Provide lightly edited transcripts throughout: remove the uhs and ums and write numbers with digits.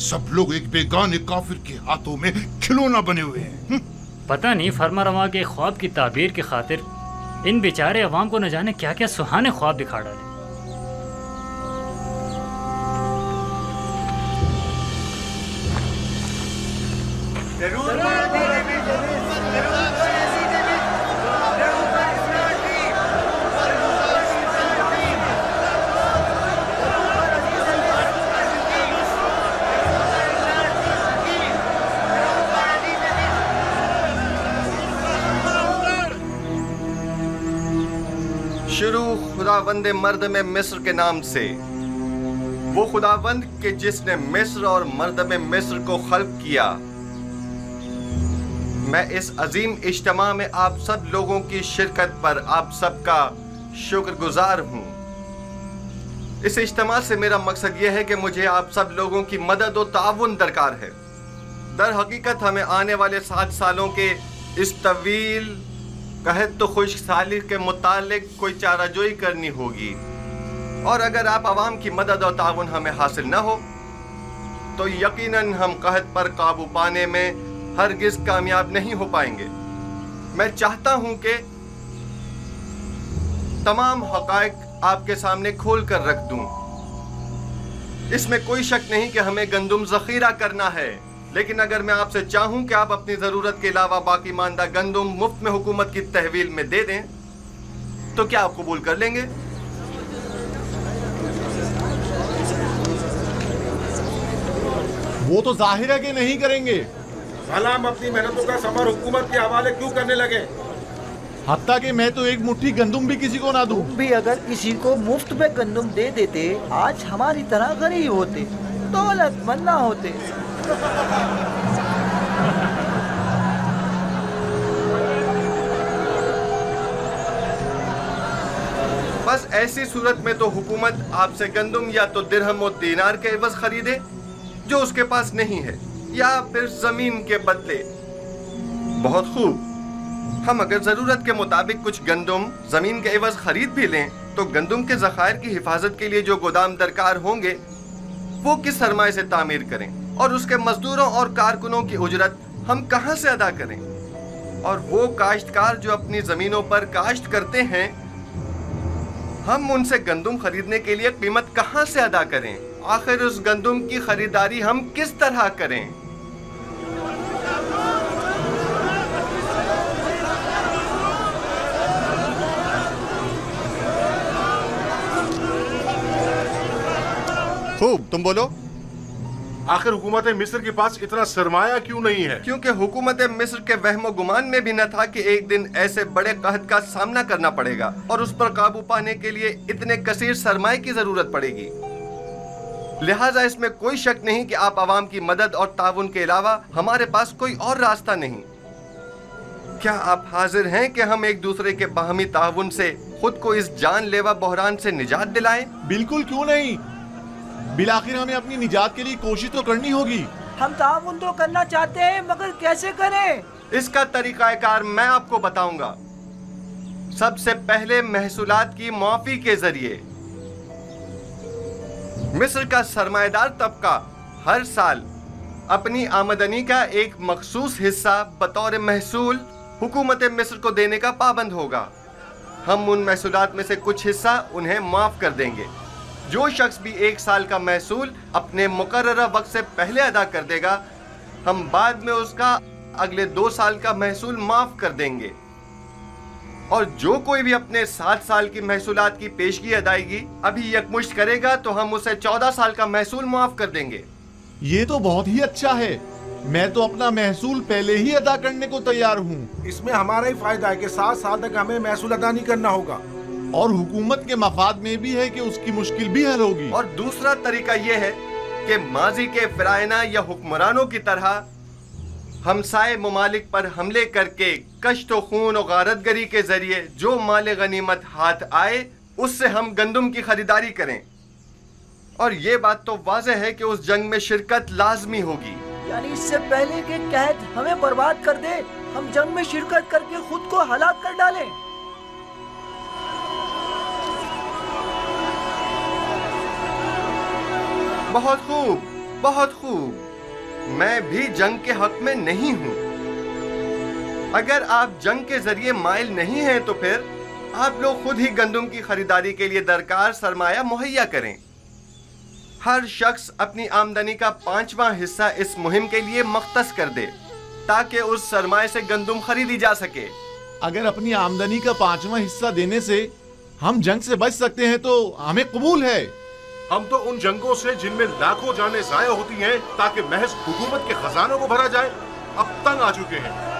सब लोग एक बेगाने काफिर के हाथों में खिलौना बने हुए हैं। पता नहीं फरमा रवा के ख्वाब की ताबीर की खातिर इन बेचारे अवाम को न जाने क्या क्या सुहाने ख्वाब दिखा डाले। शुरू खुदावंद मर्द में मिस्र के नाम से, वो खुदावंद के जिसने मिस्र और मर्द में मिस्र को खल्क किया। मैं इस अजीम इज्तिमा में आप सब लोगों की शिरकत पर आप सबका शुक्रगुजार हूँ। इस इज्तिमा से मेरा मकसद यह है कि मुझे आप सब लोगों की मदद और ताउन दरकार है। दर हकीकत हमें आने वाले 7 सालों के इस तवील कहत तो खुशहाली के मुतालिक कोई चाराजोई करनी होगी, और अगर आप आवाम की मदद और ताउन हमें हासिल न हो तो यकीनन हम कहत पर काबू पाने में हरगिज कामयाब नहीं हो पाएंगे। मैं चाहता हूं कि तमाम हकायक आपके सामने खोल कर रख दूं। इसमें कोई शक नहीं कि हमें गंदुम जखीरा करना है, लेकिन अगर मैं आपसे चाहूं कि आप अपनी जरूरत के अलावा बाकी मानदा गंदुम मुफ्त में हुकूमत की तहवील में दे दें, तो क्या आप कबूल कर लेंगे? वो तो जाहिर है कि नहीं करेंगे। भला हम अपनी मेहनतों का समर हुकूमत के हवाले क्यों करने लगे? हत्ता कि मैं तो एक मुट्ठी गंदुम भी किसी को ना दूं। तुम भी अगर किसी को मुफ्त में गंदुम दे देते, आज हमारी तरह गरीब होते, दौलतमंद ना होते। बस ऐसी सूरत में तो हुकूमत आपसे गंदुम या तो दिरहम और दीनार के एवज खरीदे जो उसके पास नहीं है, या फिर जमीन के बदले। बहुत खूब, हम अगर जरूरत के मुताबिक कुछ गंदुम जमीन के एवज खरीद भी लें तो गंदुम के जखायर की हिफाजत के लिए जो गोदाम दरकार होंगे वो किस सरमाए से तामीर करें, और उसके मजदूरों और कारकुनों की उजरत हम कहां से अदा करें, और वो काश्तकार जो अपनी जमीनों पर काश्त करते हैं हम उनसे गंदुम खरीदने के लिए कीमत कहां से अदा करें। आखिर उस गंदुम की खरीदारी हम किस तरह करें? खूब, तुम बोलो। आखिर हुकूमत मिस्र के पास इतना सरमाया क्यों नहीं है? क्योंकि हुकूमत मिस्र के वहमो गुमान में भी न था कि एक दिन ऐसे बड़े कहत का सामना करना पड़ेगा और उस पर काबू पाने के लिए इतने कसीर सरमाए की जरूरत पड़ेगी। लिहाजा इसमें कोई शक नहीं कि आप आवाम की मदद और ताउन के अलावा हमारे पास कोई और रास्ता नहीं। क्या आप हाजिर हैं कि हम एक दूसरे के बाहमी ताउन से खुद को इस जानलेवा बहरान से निजात दिलाएं? बिल्कुल, क्यों नहीं। बिलाखिर हमें अपनी निजात के लिए कोशिश तो करनी होगी। हम ताउन तो करना चाहते हैं, मगर कैसे करें? इसका तरीकाकार मैं आपको बताऊंगा। सबसे पहले महसूलात की मुआफी के जरिए मिस्र का सरमाएदार तबका हर साल अपनी आमदनी का एक मखसूस हिस्सा बतौर महसूल हुकूमत मिस्र को देने का पाबंद होगा। हम उन महसूलात में से कुछ हिस्सा उन्हें माफ कर देंगे। जो शख्स भी 1 साल का महसूल अपने मुकर्ररा वक्त से पहले अदा कर देगा, हम बाद में उसका अगले 2 साल का महसूल माफ कर देंगे। और जो कोई भी अपने 7 साल की महसूलात की पेशगी अदायगी अभी यकमुश्त करेगा तो हम उसे 14 साल का महसूल माफ कर देंगे। ये तो बहुत ही अच्छा है। मैं तो अपना महसूल पहले ही अदा करने को तैयार हूँ। इसमें हमारा ही फायदा है कि 7 साल तक हमें महसूल अदा नहीं करना होगा, और हुकूमत के मफाद में भी है कि उसकी मुश्किल भी हल होगी। और दूसरा तरीका यह है कि माजी के फिरायना या हुक्मरानों की तरह हमसाए ममालिक पर हमले करके कश्त व खून और गारतगरी के जरिए जो माल गनीमत हाथ आए उससे हम गंदुम की खरीदारी करें। और ये बात तो वाज़ेह है कि उस जंग में शिरकत लाजमी होगी। यानी इससे पहले कि कहत हमें बर्बाद कर दे, हम जंग में शिरकत करके खुद को हलाक कर डालें। बहुत खूब, बहुत खूब, मैं भी जंग के हक में नहीं हूं। अगर आप जंग के जरिए माइल नहीं हैं तो फिर आप लोग खुद ही गंदम की खरीदारी के लिए दरकार सरमाया मुहैया करें। हर शख्स अपनी आमदनी का 5वां हिस्सा इस मुहिम के लिए मख्तस कर दे ताकि उस सरमाए से गंदम खरीदी जा सके। अगर अपनी आमदनी का 5वां हिस्सा देने से हम जंग से बच सकते हैं तो हमें कबूल है। हम तो उन जंगों से जिनमें लाखों जानें जाया होती हैं ताकि महज हुकूमत के खजानों को भरा जाए, अब तंग आ चुके हैं।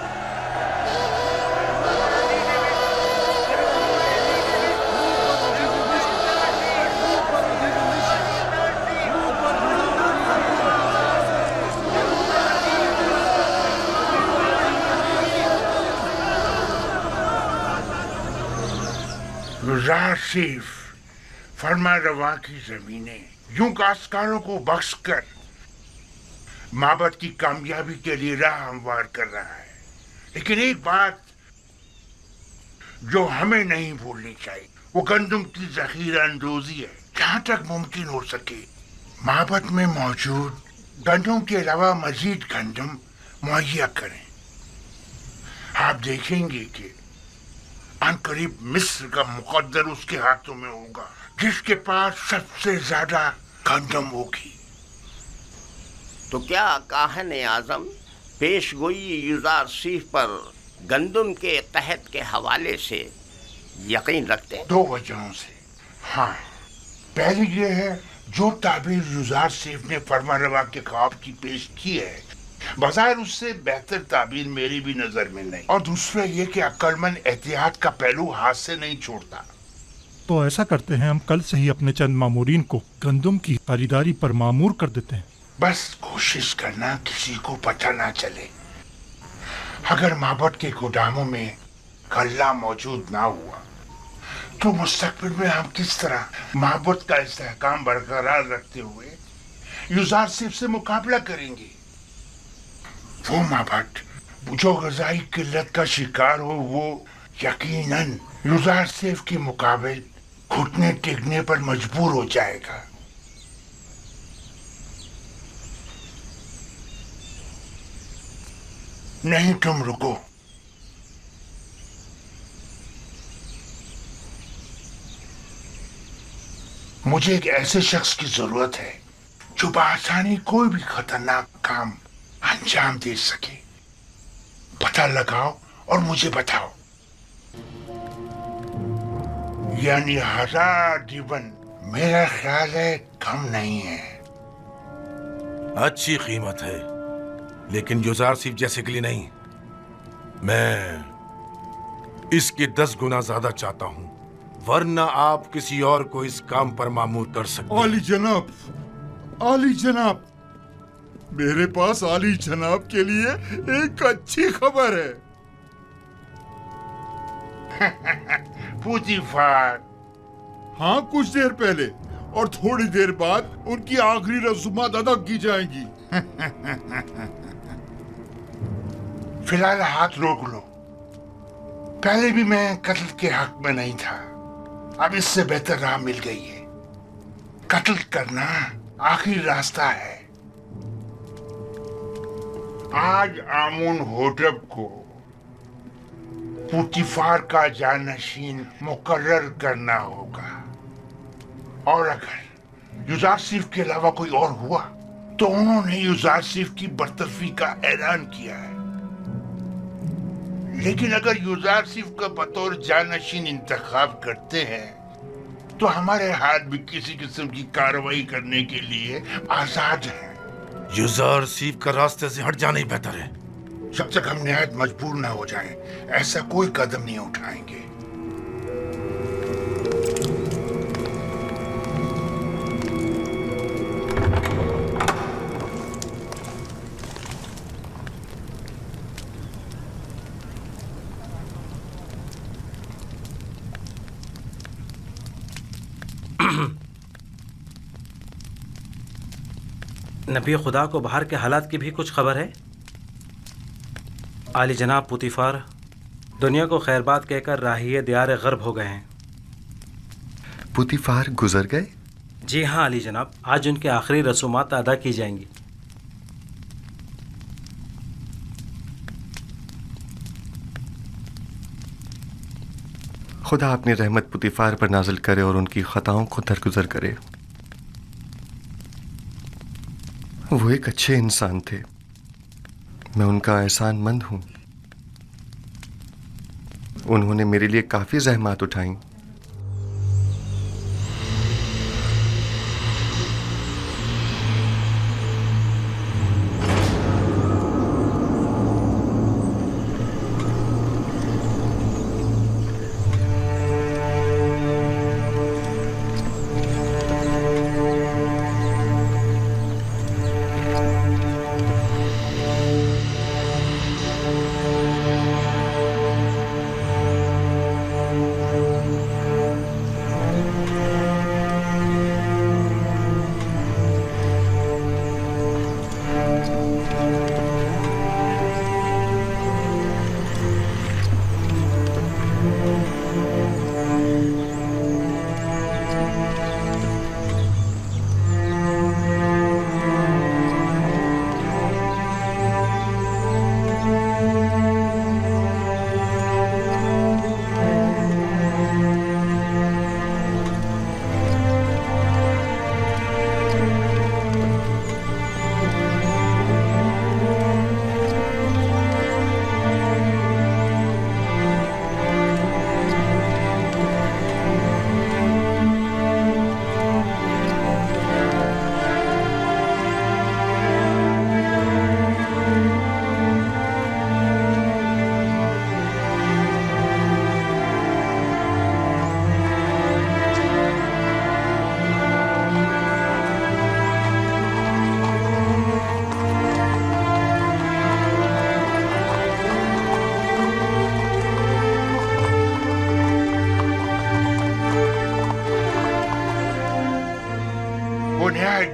गुजार सिर्फ फरमा रवा की जमीनें यूं काश्तकारों को बख्शकर माबद की कामयाबी के लिए राह हमवार कर रहा है। लेकिन एक बात जो हमें नहीं भूलनी चाहिए, वो गंदम की जखीरा अंदोजी है। जहां तक मुमकिन हो सके माबद में मौजूद गंदम के अलावा मजीद गंदम मुहैया करें। आप देखेंगे कि करीब मिस्र का मुकद्दर उसके हाथों में होगा, जिसके पास सबसे ज्यादा गंदम होगी। तो क्या काहने आजम पेशगोई युजार सीफ पर गंदम के तहत के हवाले से यकीन रखते हैं? 2 वजहों से। हाँ, पहली ये है जो ताबीर युजार सीफ ने फरमारवा के ख्वाब की पेश की है, बाजार उससे बेहतर ताबीर मेरी भी नजर में नहीं। और दूसरा ये कि अक्लमंद एहतियात का पहलू हाथ से नहीं छोड़ता। तो ऐसा करते हैं, हम कल से ही अपने चंद मामूरीन को गंदम की खरीदारी पर मामूर कर देते हैं। बस कोशिश करना किसी को पता ना चले। अगर माबद के गोदामों में गल्ला मौजूद ना हुआ तो मुस्तकबिल में हम किस तरह माबद का इस्तेहकाम बरकरार रखते हुए युजार सिर्फ से मुकाबला करेंगे? वो माबद जो ग़िज़ाई किल्लत का शिकार हो, वो यकीनन युजार सिर्फ के मुकाबले घुटने टेकने पर मजबूर हो जाएगा। नहीं, तुम रुको। मुझे एक ऐसे शख्स की जरूरत है जो बआसानी कोई भी खतरनाक काम अंजाम दे सके। पता लगाओ और मुझे बताओ। यानी 1000 दीवन, मेरा ख्याल है कम नहीं है। अच्छी कीमत है, लेकिन युजार सिर्फ जैसे के लिए नहीं। मैं इसके 10 गुना ज्यादा चाहता हूं, वरना आप किसी और को इस काम पर मामूर कर सकते हैं। आली जनाब, आली जनाब, मेरे पास आली जनाब के लिए एक अच्छी खबर है। पुतीफार, हाँ, कुछ देर पहले और थोड़ी देर बाद उनकी आखिरी रसूमात अदा की जाएंगी। फिलहाल हाथ रोक लो। पहले भी मैं कत्ल के हक में नहीं था, अब इससे बेहतर राह मिल गई है। कत्ल करना आखिरी रास्ता है। आज आमुन होटब को पुतीफार का जानशीन मुकर्रर करना होगा, और अगर युजार सिर्फ के अलावा कोई और हुआ तो उन्होंने युजार सिर्फ की बरतरफी का ऐलान किया है। लेकिन अगर युजार सिर्फ का बतौर जानशीन इंतखाब करते हैं तो हमारे हाथ भी किसी किस्म की कार्रवाई करने के लिए आजाद हैं। युजार सिर्फ का रास्ते से हट जाना ही बेहतर है। जब तक हम निहायत मजबूर न हो जाएं, ऐसा कोई कदम नहीं उठाएंगे। नबी खुदा को बाहर के हालात की भी कुछ खबर है? आली जनाब पुतीफार दुनिया को खैरबाद कहकर राहिए दियार गर्ब हो गए हैं। पुतीफार गुजर गए? जी हाँ आली जनाब, आज उनके आखिरी रसूमात अदा की जाएंगी। खुदा अपनी रहमत पुतीफार पर नाजिल करे और उनकी खताओं को दरगुजर करे। वो एक अच्छे इंसान थे, मैं उनका एहसानमंद हूं। उन्होंने मेरे लिए काफी ज़हमत उठाई।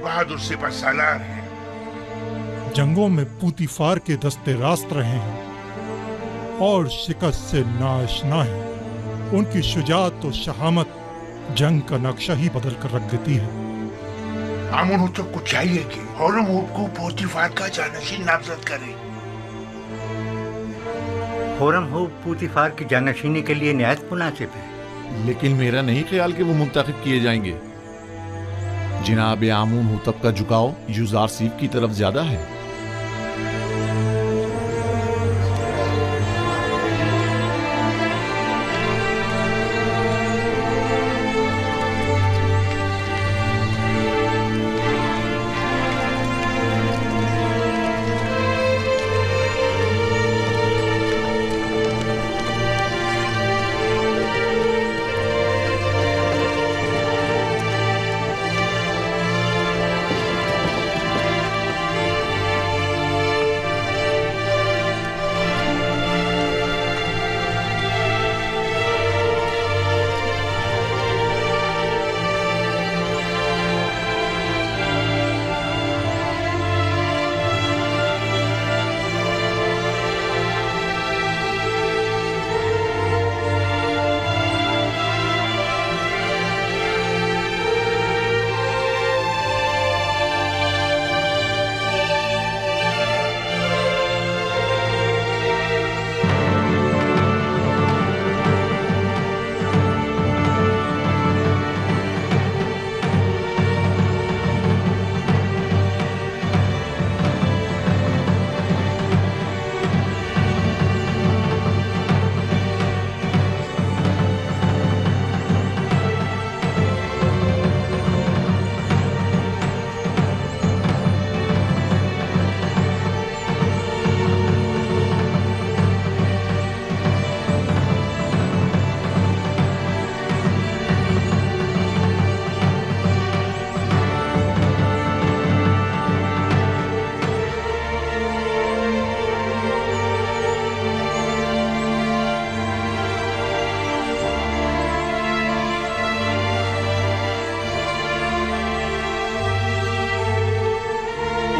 बहादुर सिपह सालार हैं। जंगों में पूतीफार के दस्ते रास्त रहे हैं और शिकस्त से नाआशना हैं। उनकी शुजाअत और शहामत जंग का नक्शा ही बदल कर रख देती है। आमुन तो कुछ चाहिए कि होरमुज़ को पूतीफार का जानशीन नामजद करे। होरमुज़ पूतीफार की जानशीनी के लिए निहायत मुनासिब है, लेकिन मेरा नहीं ख्याल कि वो मुंतखब किए जाएंगे। जिनाब आमून हुतब का झुकाव युज़ारसीफ की तरफ ज्यादा है।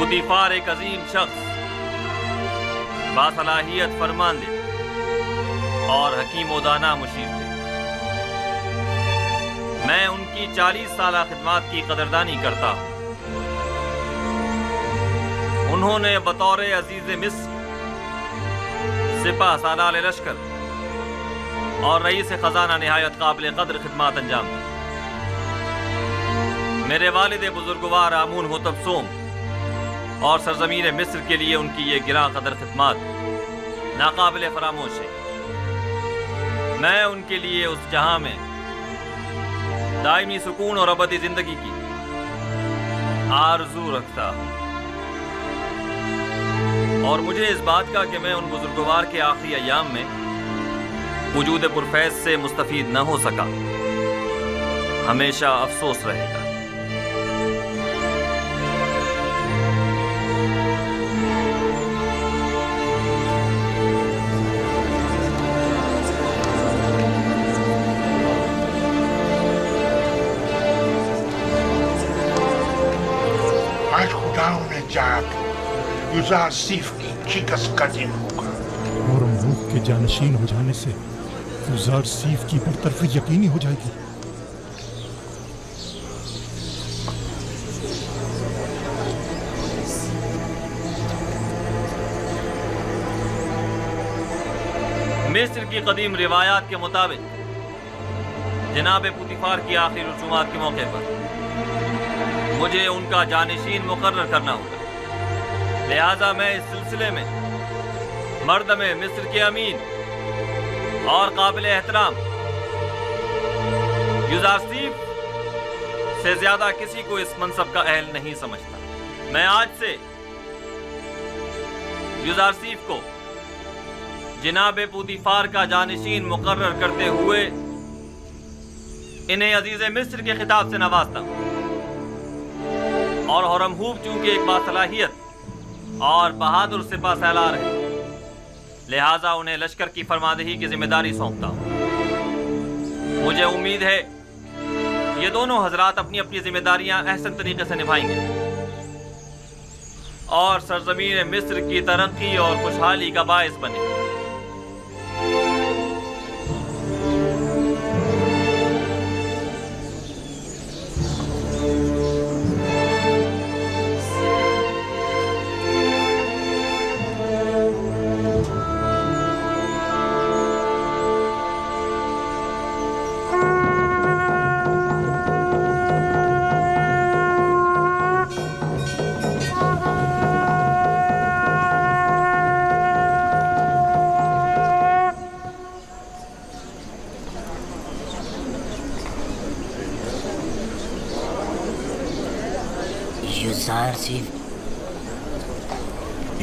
पूतीफार एक अजीम शख्स, बासलाहियत फरमानदे और हकीम दाना मुशीर थे। मैं उनकी 40 साला खिदमत की कदरदानी करता हूँ। उन्होंने बतौर अजीज मिस्र, सिपह सालार लश्कर और रईस खजाना निहायत काबिल कदर खिदमत अंजाम दी। मेरे वालिद बुजुर्गवार आमून होतब सोम और सरजमीन मिस्र के लिए उनकी ये गिरा कदर खिदमत नाकाबिल फरामोश है। मैं उनके लिए उस जहां में दायमी सुकून और अबदी जिंदगी की आरजू रखता हूं और मुझे इस बात का कि मैं उन बुजुर्गवार के आखिरी अयाम में वजूद पुरफैज से मुस्तफीद न हो सका हमेशा अफसोस रहेगा। आज खुदाओं ने चाहा कि युजार सीफ की शिकस्त का दिन होगा और मुल्क के जानशीन हो जाने से युजार सीफ की बरतरफी यकीनी हो जाएगी। मिस्र की कदीम रिवायात के मुताबिक जनाब पुतिफार की आखिरी रसूमात के मौके पर मुझे उनका जानशीन मुकर्रर करना होगा। लिहाजा मैं इस सिलसिले में मर्दम मिस्र के अमीन और काबिल एहतराम युजार सीफ से ज्यादा किसी को इस मनसब का अहल नहीं समझता। मैं आज से युजार सीफ को जनाब पुतिफार का जानशीन मुकर्रर करते हुए इन्हें अजीज मिस्र के खिताब से नवाजता हूं और हुरमहूब चूंकि एक बासलाहियत और बहादुर सिपा सलार है, लिहाजा उन्हें लश्कर की फरमादही की जिम्मेदारी सौंपता हूं। मुझे उम्मीद है ये दोनों हजरात अपनी अपनी जिम्मेदारियां अहसन तरीके से निभाएंगे और सरजमीन मिस्र की तरक्की और खुशहाली का बायस बनेंगे।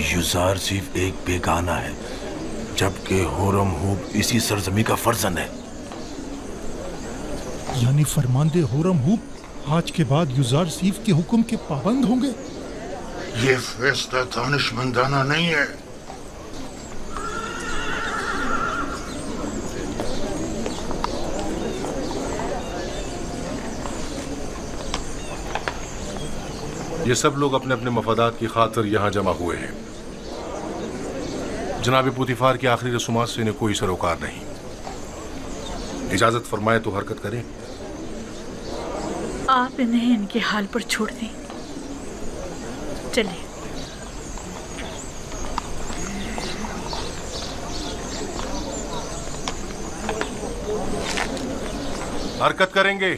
युजार सीफ एक बेगाना है, जबकि हुरमहूब इसी सरजमी का फर्जन है। यानी फरमानदे हुरमहूब आज के बाद युजार सीफ के हुक्म के पाबंद होंगे। ये फैसला दानिशमंदाना नहीं है। ये सब लोग अपने अपने मफादात की खातिर यहाँ जमा हुए हैं। जनाब पुतिफार की आखिरी रसूमात से इन्हें कोई सरोकार नहीं। इजाजत फरमाए तो हरकत करें। आप इन्हें इनके हाल पर छोड़ दें। चलिए। हरकत करेंगे।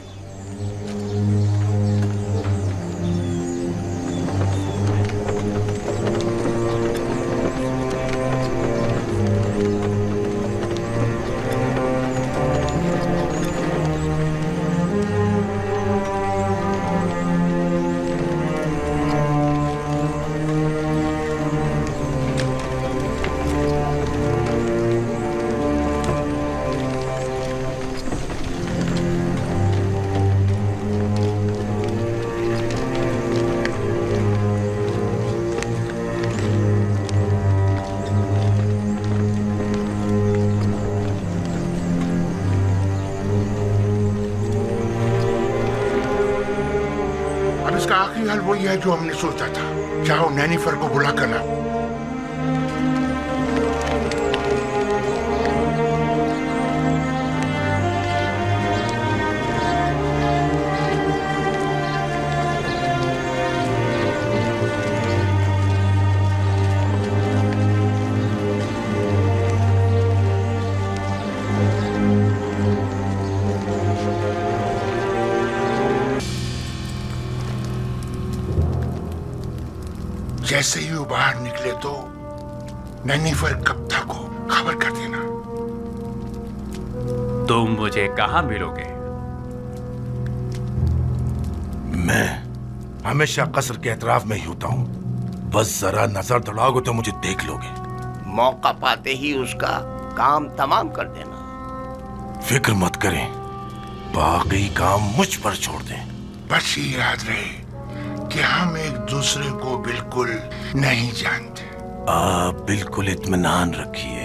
इसका आखिरी हाल वही है जो हमने सोचा था। जाओ नैनीफर को बुला कर लाओ। जैसे ही वो बाहर निकले तो नन्हीफर कप्ता को खबर कर देना। तुम मुझे कहाँ मिलोगे? मैं हमेशा कसर के एतराफ में ही होता हूँ, बस जरा नजर दौड़ाओगे तो मुझे देख लोगे। मौका पाते ही उसका काम तमाम कर देना। फिक्र मत करें, बाकी काम मुझ पर छोड़ दें। बस ये याद रहे कि हम एक दूसरे को बिल्कुल नहीं जानते। आप बिल्कुल इत्मीनान रखिए।